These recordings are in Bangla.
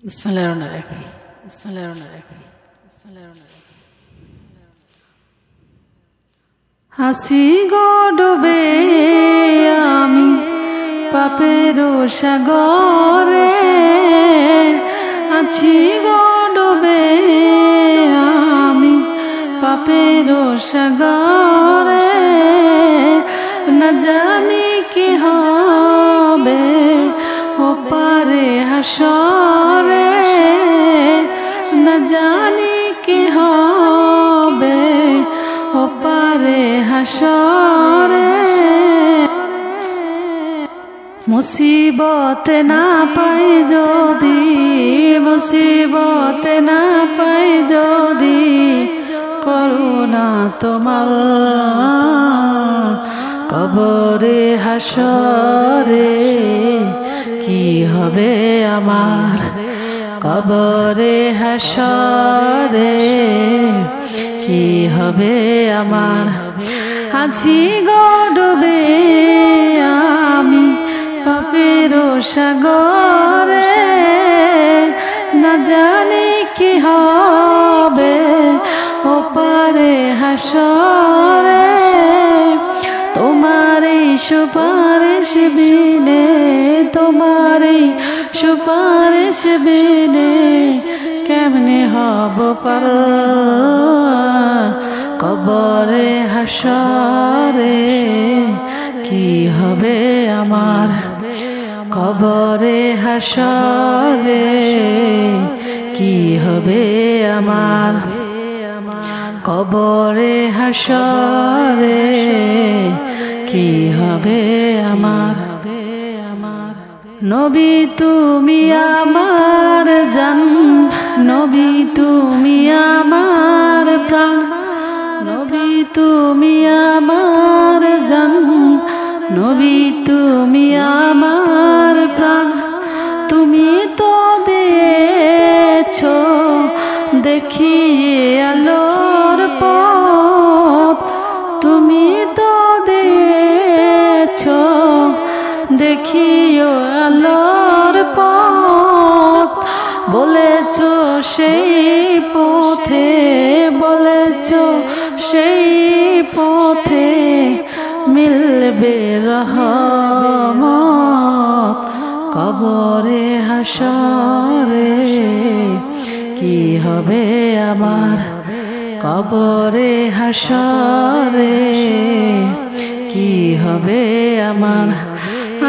বিসমিল্লাহিররহমানিররহিম বিসমিল্লাহিররহমানিররহিম বিসমিল্লাহিররহমানিররহিম। হাসি গো ডুবে আমি পাপের সাগরে, আছি গো ডুবে আমি পাপের সাগরে, না জানি কি হবে ওপারে হাসরে, না জানি কি হবে ওপারে হাসরে। মুসিবতে না পাই যদি, মুসিবতে না পাই যদি করুণা তোমার, কবরে হাসরে কি হবে আমার, কবরে হাসরে কি হবে আমার। আছি গো ডুবে আমি পাপের সাগরে, না জানি কি হবে ওপারে হাসরে। তোমারই সুপারিশ বিনে, তোমারই সুপারিশ বিনে কেমনে হব পার, কবরে হাসরে কি হবে আমার, কবরে হাসরে কি হবে আমার, কবরে হাসরে কি হবে আমার। নবী তুমি আমার জান, নবী তুমি আমার প্রাণ, নবী তুমি আমার জান, নবী তুমি আমার প্রাণ। তুমি তো দিয়েছো দেখিয়ে আলোর পথ, তুমি তো দিয়েছো দেখিও আলোর পথ। বলেছো সেই পথে, বলেছো সেই পথে মিলবে রহমত, কবরে হাসরে কি হবে আমার, কবরে হাসরে কি হবে আমার।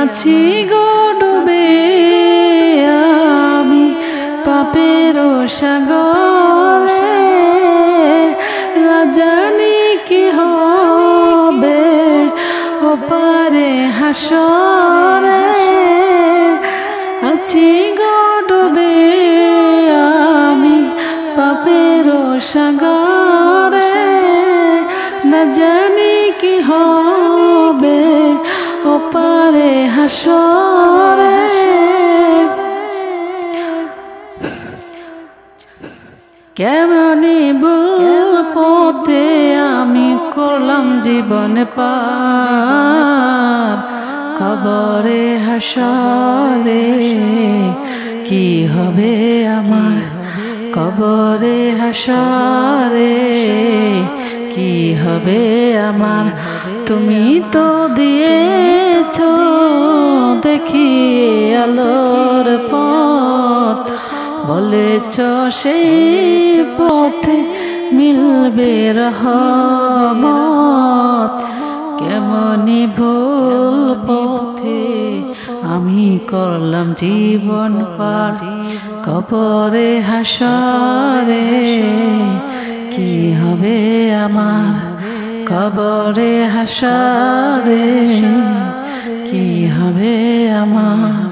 আছি গো ডুবে আমি পাপের সাগরে, না জানি কি হবে ওপারে হাসরে। আছি গো ডুবে আমি পাপের সাগরে, না জানি কি হবে ওপারে হাসরে। কেমনি ভুল পথে আমি করলাম জীবন পার, কবরে হাসরে কি হবে আমার, কবরে হাসরে কি হবে আমার। তুমি তো দিয়েছো দেখিয়ে আলোর পথ, বলেছো সেই পথে মিলবে রহমত। কেমনি ভুল পথে আমি করলাম জীবন পার, কবরে হাসরে কি হবে আমার, কবরে হাসরে কি হবে আমার।